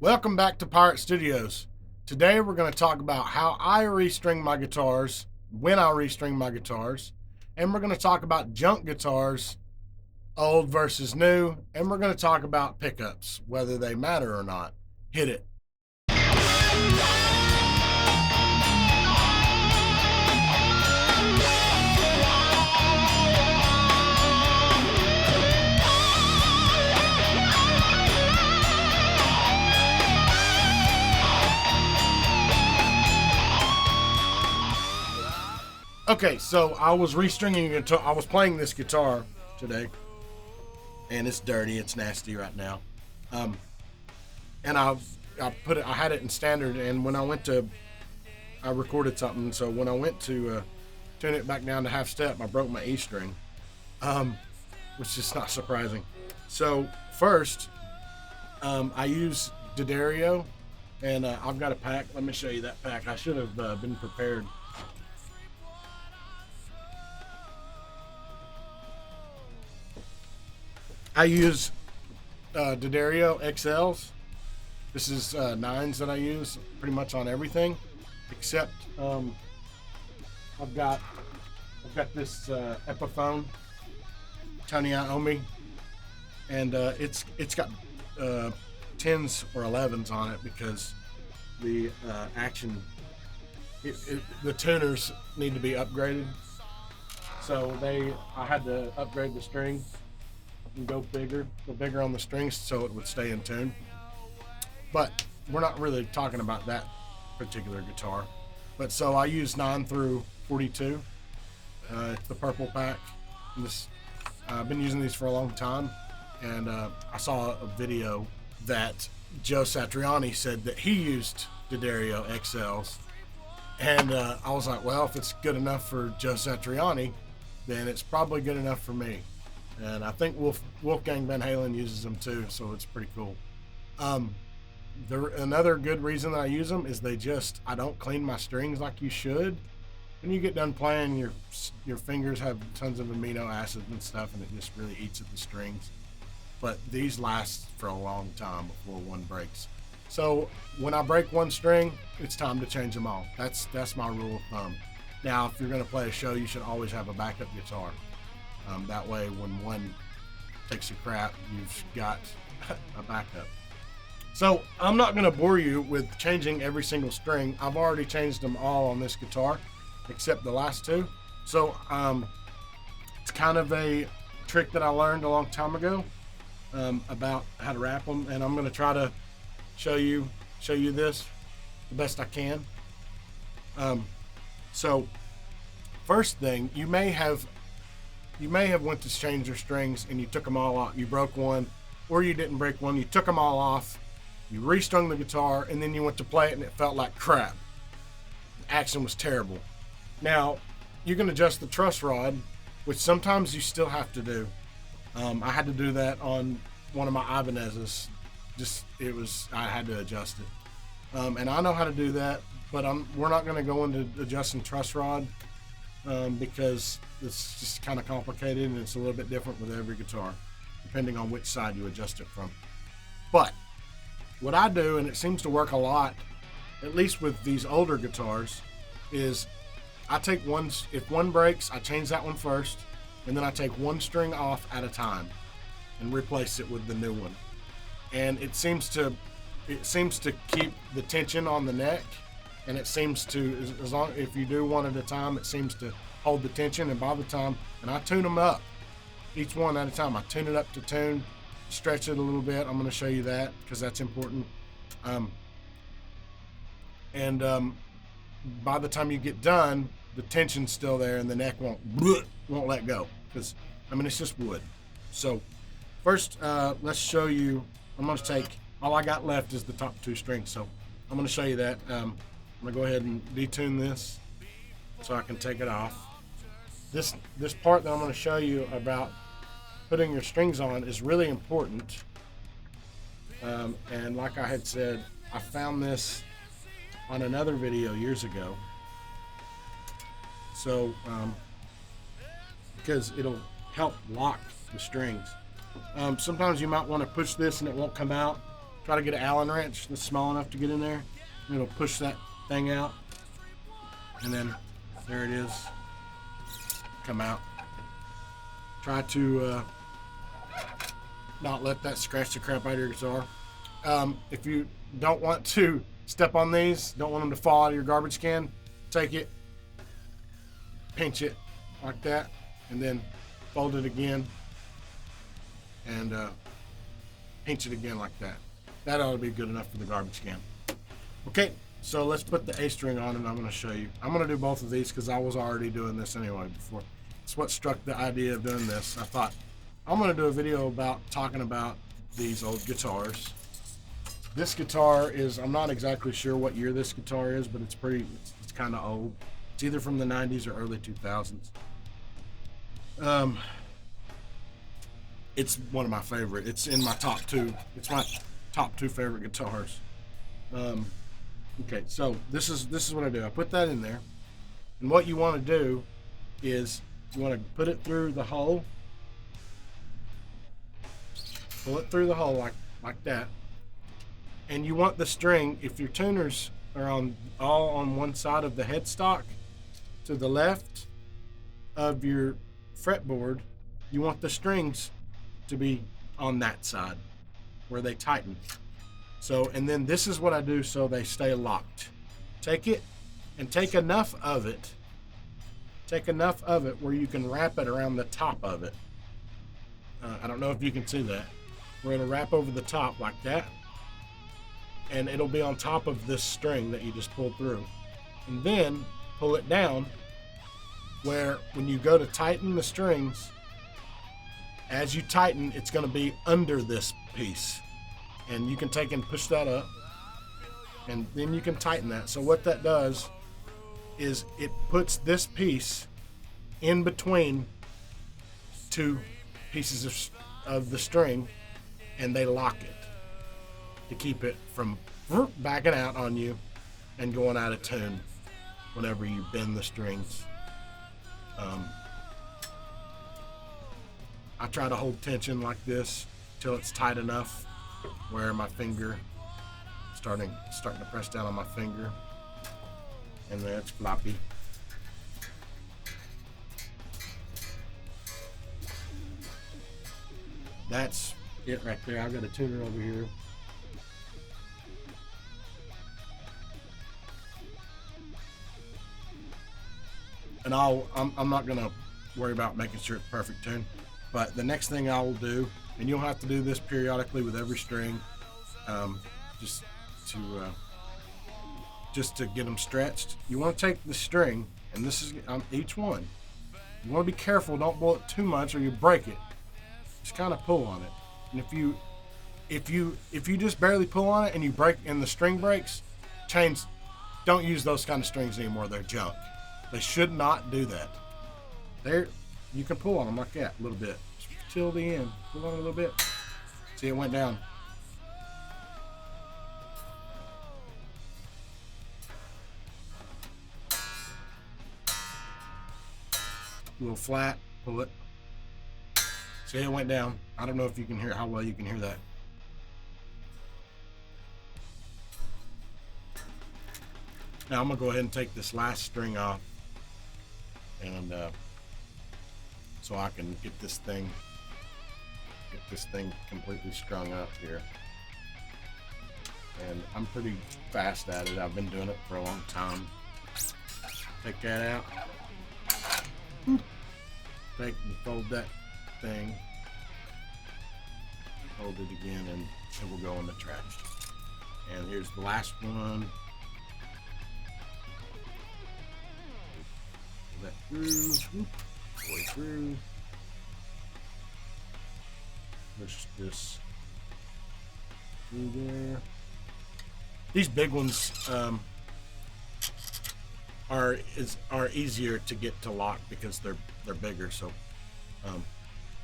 Welcome back to Pirate Studios. Today we're going to talk about how I restring my guitars, when I restring my guitars, and we're going to talk about junk guitars, old versus new, and we're going to talk about pickups, whether they matter or not. Hit it. Okay, so I was restringing a guitar. I was playing this guitar today, and it's dirty. It's nasty right now. And I had it in standard. And when I recorded something. So when I went to tune it back down to half step, I broke my E string, which is not surprising. So first, I use D'Addario, and I've got a pack. Let me show you that pack. I should have been prepared. I use D'Addario XLs. This is 9s that I use pretty much on everything, except I've got this Epiphone Tony Iommi, and it's got 10s or 11s on it because the action, the tuners need to be upgraded. So I had to upgrade the strings and go bigger on the strings so it would stay in tune. But we're not really talking about that particular guitar. But so I use 9 through 42. It's the purple pack. I've been using these for a long time, and I saw a video that Joe Satriani said that he used D'Addario XLs, and I was like, well, if it's good enough for Joe Satriani, then it's probably good enough for me. And I think Wolfgang Van Halen uses them too, so it's pretty cool. Another good reason that I use them is I don't clean my strings like you should. When you get done playing, your fingers have tons of amino acids and stuff, and it just really eats at the strings. But these last for a long time before one breaks. So when I break one string, it's time to change them all. That's my rule of thumb. Now, if you're going to play a show, you should always have a backup guitar. That way, when one takes a crap, you've got a backup. So I'm not going to bore you with changing every single string. I've already changed them all on this guitar, except the last two. So it's kind of a trick that I learned a long time ago about how to wrap them, and I'm going to try to show you this the best I can. So first thing, you may have went to change your strings and you took them all out. You broke one, or you didn't break one. You took them all off. You restrung the guitar, and then you went to play it, and it felt like crap. The action was terrible. Now, you can adjust the truss rod, which sometimes you still have to do. I had to do that on one of my Ibanez's. I had to adjust it. And I know how to do that, but we're not going to go into adjusting truss rod because it's just kind of complicated, and it's a little bit different with every guitar, depending on which side you adjust it from. But what I do, and it seems to work a lot, at least with these older guitars, is I take if one breaks, I change that one first, and then I take one string off at a time and replace it with the new one. And it seems to keep the tension on the neck, and it seems to, if you do one at a time, it seems to hold the tension. And by the time, and I tune them up, each one at a time. I tune it up to tune, stretch it a little bit. I'm going to show you that because that's important. By the time you get done, the tension's still there, and the neck won't let go because it's just wood. So first, let's show you. I'm going to take, all I got left is the top two strings, so I'm going to show you that. I'm going to go ahead and detune this so I can take it off. This part that I'm going to show you about putting your strings on is really important. And like I had said, I found this on another video years ago. So, because it'll help lock the strings. Sometimes you might want to push this and it won't come out. Try to get an Allen wrench that's small enough to get in there. It'll push that thing out. And then there it is. Come out. Try to not let that scratch the crap out of your guitar. If you don't want to step on these, don't want them to fall out of your garbage can, take it, pinch it like that, and then fold it again and pinch it again like that. That ought to be good enough for the garbage can. Okay, so let's put the A string on, and I'm going to show you. I'm going to do both of these because I was already doing this anyway before. It's what struck the idea of doing this. I thought I'm going to do a video about talking about these old guitars. This guitar is, I'm not exactly sure what year this guitar is, but it's kind of old. It's either from the 90s or early 2000s. It's one of my favorite. It's in my top two. It's my top two favorite guitars. Okay, so this is what I do. I put that in there, and what you want to do is you want to put it through the hole, pull it through the hole like that, and you want the string, if your tuners are all on one side of the headstock to the left of your fretboard, you want the strings to be on that side where they tighten. So, and then this is what I do so they stay locked. Take it and take enough of it where you can wrap it around the top of it. I don't know if you can see that. We're going to wrap over the top like that, and it'll be on top of this string that you just pulled through. And then pull it down where when you go to tighten the strings, as you tighten, it's going to be under this piece. And you can take and push that up, and then you can tighten that. So what that does is it puts this piece in between two pieces of the string, and they lock it to keep it from backing out on you and going out of tune whenever you bend the strings. I try to hold tension like this till it's tight enough where my finger starting to press down on my finger, and then it's floppy. That's it right there. I've got a tuner over here. And I'm not gonna worry about making sure it's perfect tune, but the next thing I will do, and you'll have to do this periodically with every string, just to get them stretched. You want to take the string, and this is each one. You want to be careful, don't blow it too much or you break it. Just kind of pull on it. And if you just barely pull on it and you break and the string breaks, don't use those kind of strings anymore. They're junk. They should not do that. You can pull on them like that a little bit till the end. Pull on it a little bit. See, it went down. A little flat, pull it. See, it went down. I don't know if you can hear how well you can hear that. Now I'm gonna go ahead and take this last string off, and so I can get this thing completely strung up here. And I'm pretty fast at it. I've been doing it for a long time. Take that out. Take and fold that thing. Fold it again, and it will go in the trash. And here's the last one. Pull that through. All the way through. Push this through there. These big ones are easier to get to lock because they're bigger, so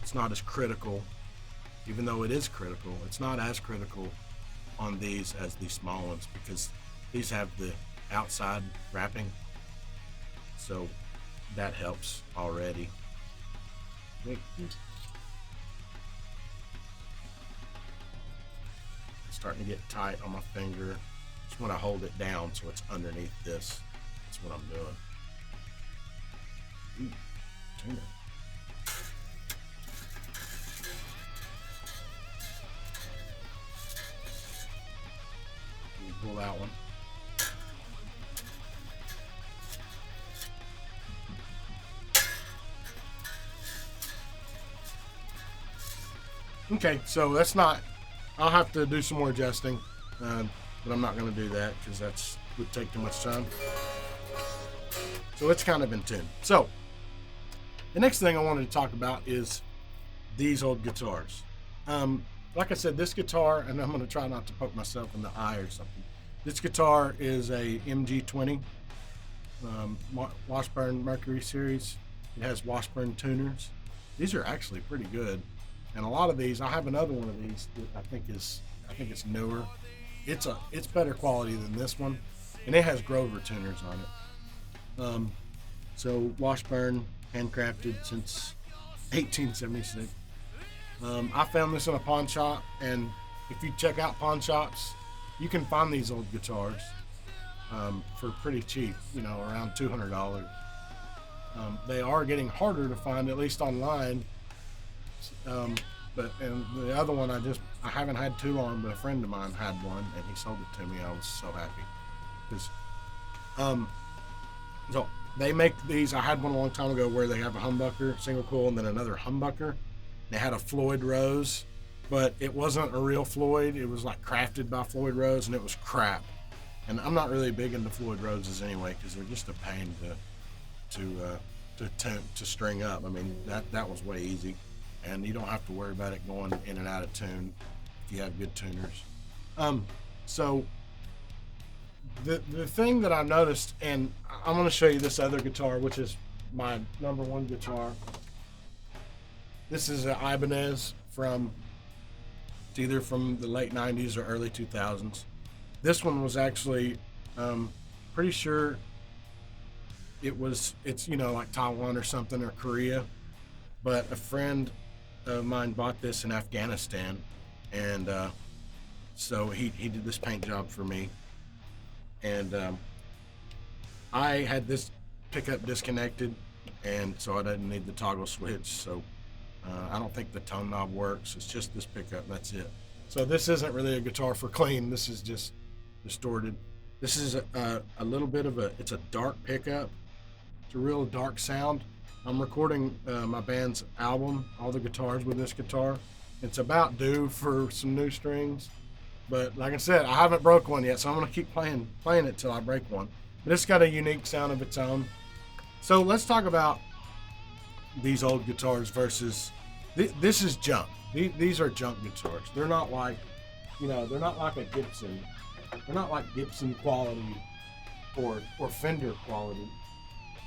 it's not as critical. Even though it is critical, it's not as critical on these as these small ones because these have the outside wrapping, so that helps already. Just starting to get tight on my finger. Just want to hold it down so it's underneath this. That's what I'm doing. Ooh, tuner. Can you pull that one? Okay, so that's not, I'll have to do some more adjusting, but I'm not going to do that because that's would take too much time. So it's kind of in tune. So the next thing I wanted to talk about is these old guitars. Like I said, this guitar, and I'm going to try not to poke myself in the eye or something. This guitar is a MG20 Washburn Mercury series. It has Washburn tuners. These are actually pretty good. And a lot of these, I have another one of these that I think it's newer. It's better quality than this one, and it has Grover tuners on it. So Washburn, handcrafted since 1876. I found this in a pawn shop, and if you check out pawn shops, you can find these old guitars for pretty cheap, around $200. They are getting harder to find, at least online. And the other one I haven't had too long, but a friend of mine had one and he sold it to me. I was so happy because so they make these. I had one a long time ago where they have a humbucker, single coil, and then another humbucker. They had a Floyd Rose, but it wasn't a real Floyd. It was like crafted by Floyd Rose, and it was crap. And I'm not really big into Floyd Roses anyway because they're just a pain to string up. I mean, that was way easy. And you don't have to worry about it going in and out of tune if you have good tuners. So the thing that I noticed, and I'm going to show you this other guitar, which is my number one guitar. This is an Ibanez it's either from the late 90s or early 2000s. This one was actually, pretty sure it's like Taiwan or something, or Korea. But a friend of mine bought this in Afghanistan, and so he did this paint job for me, and I had this pickup disconnected, and so I didn't need the toggle switch, so I don't think the tone knob works. It's just this pickup, that's it. So this isn't really a guitar for clean. This is just distorted. This is a little bit of it's a dark pickup. It's a real dark sound. I'm recording my band's album, all the guitars with this guitar. It's about due for some new strings, but like I said, I haven't broke one yet, so I'm gonna keep playing it till I break one. But it's got a unique sound of its own. So let's talk about these old guitars versus this is junk. These are junk guitars. They're not like, they're not like a Gibson. They're not like Gibson quality or Fender quality.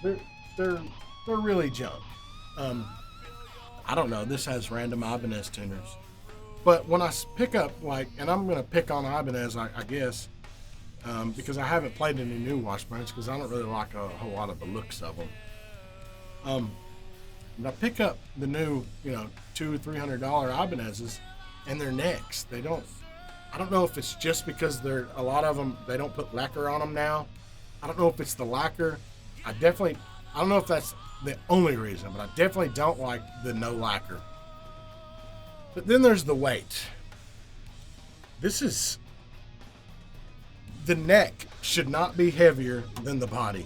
They're really junk. I don't know. This has random Ibanez tuners. But when I pick up, and I'm going to pick on Ibanez, I guess, because I haven't played any new Washburns because I don't really like a whole lot of the looks of them. And I pick up the new, $200 or $300 Ibanezes, and their necks, I don't know if it's just because a lot of them, they don't put lacquer on them now. I don't know if it's the lacquer. I don't know if that's the only reason, but I definitely don't like the no lacquer. But then there's the weight. The neck should not be heavier than the body.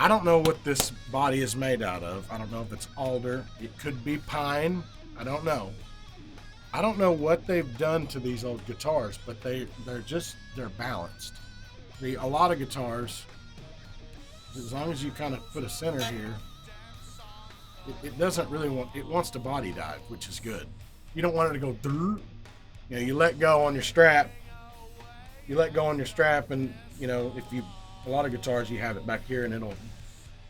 I don't know what this body is made out of. I don't know if it's alder. It could be pine. I don't know. I don't know what they've done to these old guitars, but they're balanced. A lot of guitars, as long as you kind of put a center here, it doesn't really it wants to body dive, which is good. You don't want it to go through. You let go on your strap. And a lot of guitars, you have it back here, and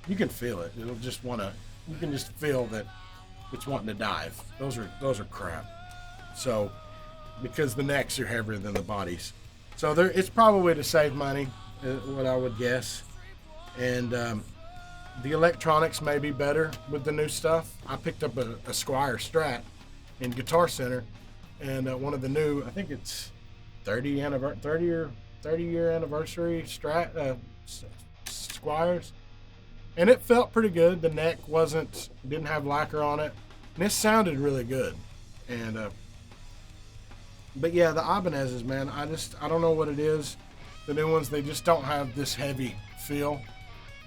you can feel it. You can just feel that it's wanting to dive. Those are crap. So, because the necks are heavier than the bodies. So it's probably to save money, what I would guess. And the electronics may be better with the new stuff. I picked up a Squier Strat in Guitar Center, and one of the new, I think it's 30 year anniversary Squires, and it felt pretty good. The neck didn't have lacquer on it, and it sounded really good. And but yeah, the Ibanez's, man, I don't know what it is. The new ones, they just don't have this heavy feel.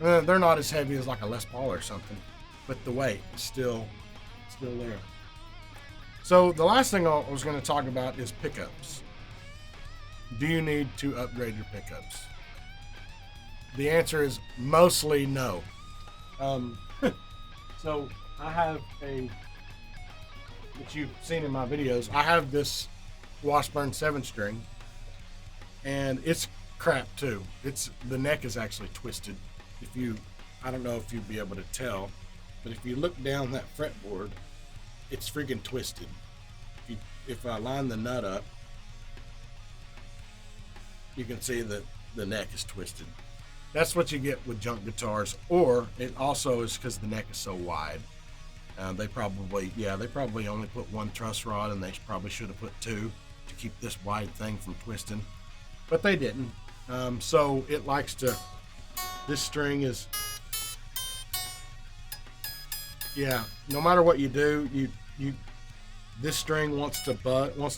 They're not as heavy as like a Les Paul or something, but the weight is still there. So the last thing I was going to talk about is pickups. Do you need to upgrade your pickups? The answer is mostly no. So I have that you've seen in my videos, I have this Washburn 7-string, and it's crap too. The neck is actually twisted. I don't know if you'd be able to tell, but if you look down that fretboard, it's freaking twisted. If I line the nut up, you can see that the neck is twisted. That's what you get with junk guitars, or it also is because the neck is so wide. They probably only put one truss rod, and they probably should have put two to keep this wide thing from twisting, but they didn't. So it likes to. This string is, yeah. No matter what you do, this string wants to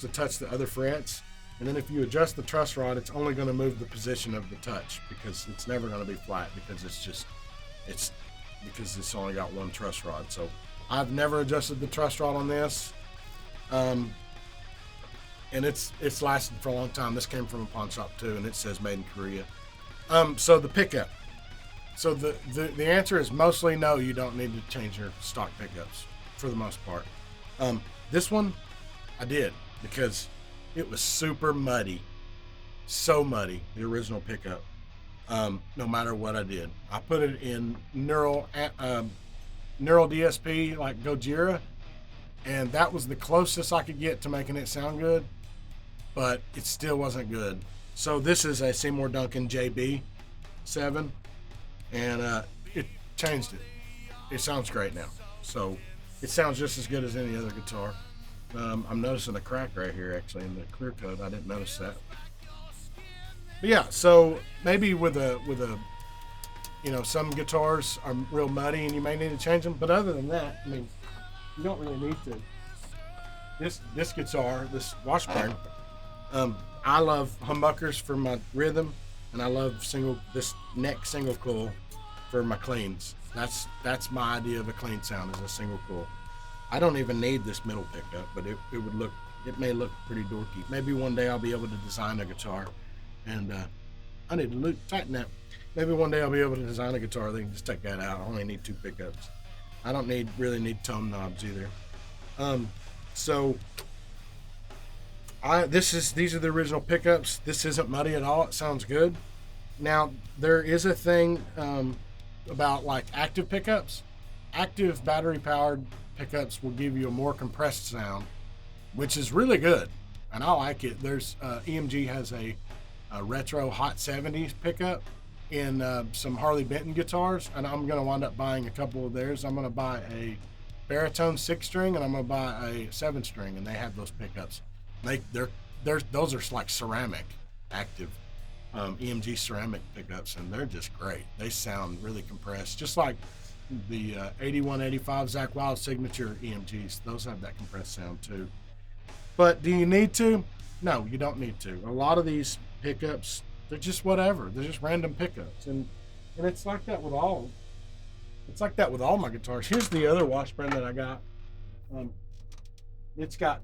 touch the other frets, and then if you adjust the truss rod, it's only going to move the position of the touch, because it's never going to be flat, because it's only got one truss rod. So I've never adjusted the truss rod on this, and it's lasted for a long time. This came from a pawn shop too, and it says made in Korea. So the pickup. So the answer is mostly no. You don't need to change your stock pickups for the most part. This one I did, because it was super muddy, so muddy, the original pickup. No matter what I did, I put it in neural DSP like Gojira, and that was the closest I could get to making it sound good, but it still wasn't good. So this is a Seymour Duncan JB7, and it changed it. It sounds great now. So it sounds just as good as any other guitar. I'm noticing a crack right here, actually, in the clear coat. I didn't notice that. But yeah, so maybe with a some guitars are real muddy and you may need to change them. But other than that, I mean, you don't really need to. This guitar, this Washburn, I love humbuckers for my rhythm, and I love this neck single coil for my cleans. That's my idea of a clean sound, is a single coil. I don't even need this middle pickup, but it may look pretty dorky. Maybe one day I'll be able to design a guitar, and I need to tighten that. Maybe one day I'll be able to design a guitar that can just take that out. I only need 2 pickups. I don't really need tone knobs either. So these are the original pickups. This isn't muddy at all. It sounds good. Now there is a thing about like active pickups. Active battery powered pickups will give you a more compressed sound, which is really good, and I like it. There's EMG has a retro Hot 70s pickup in some Harley Benton guitars, and I'm going to wind up buying a couple of theirs. I'm going to buy a baritone 6-string, and I'm going to buy a 7-string, and they have those pickups. Those are like ceramic active EMG ceramic pickups, and they're just great. They sound really compressed, just like the 8185 Zakk Wylde signature EMGs. Those have that compressed sound too. But do you need to? No, you don't need to. A lot of these pickups, they're just whatever. They're just random pickups, and it's like that with all. It's like that with all my guitars. Here's the other Washburn that I got. It's got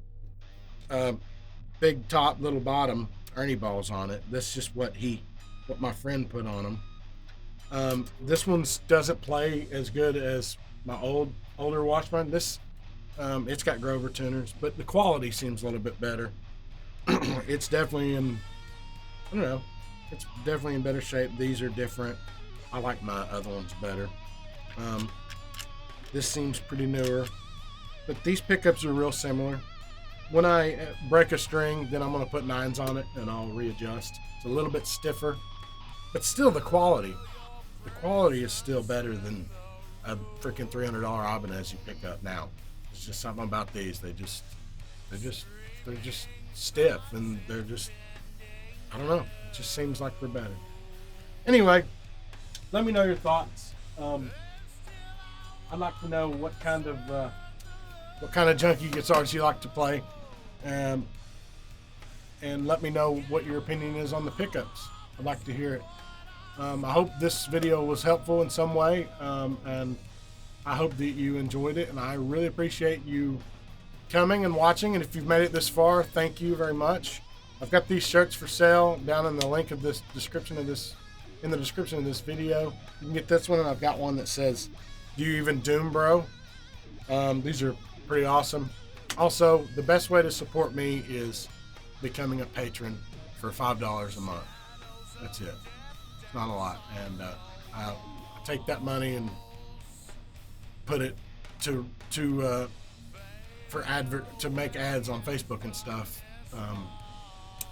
big top, little bottom Ernie balls on it. That's just what my friend put on them. This one doesn't play as good as my older Washburn. This it's got Grover tuners, but the quality seems a little bit better. It's definitely it's definitely in better shape. These are different. I like my other ones better. This seems pretty newer, but these pickups are real similar. When I break a string, then I'm going to put 9s on it and I'll readjust. It's a little bit stiffer, but still the quality is still better than a freaking $300 Ibanez you pick up now. It's just something about these. They're they're just stiff, and they're just, I don't know. It just seems like they're better. Anyway, let me know your thoughts. I'd like to know what kind of junky guitars you like to play, and let me know what your opinion is on the pickups. I'd like to hear it. I hope this video was helpful in some way, and I hope that you enjoyed it, and I really appreciate you coming and watching. And if you've made it this far, thank you very much. I've got these shirts for sale down in the link of this description of this, in the description of this video. You can get this one, and I've got one that says, "Do you even doom, bro?" These are pretty awesome. Also, the best way to support me is becoming a patron for $5 a month. That's it. It's not a lot, and I take that money and put it to make ads on Facebook and stuff.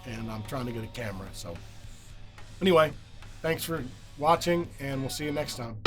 And I'm trying to get a camera. So anyway, thanks for watching, and we'll see you next time.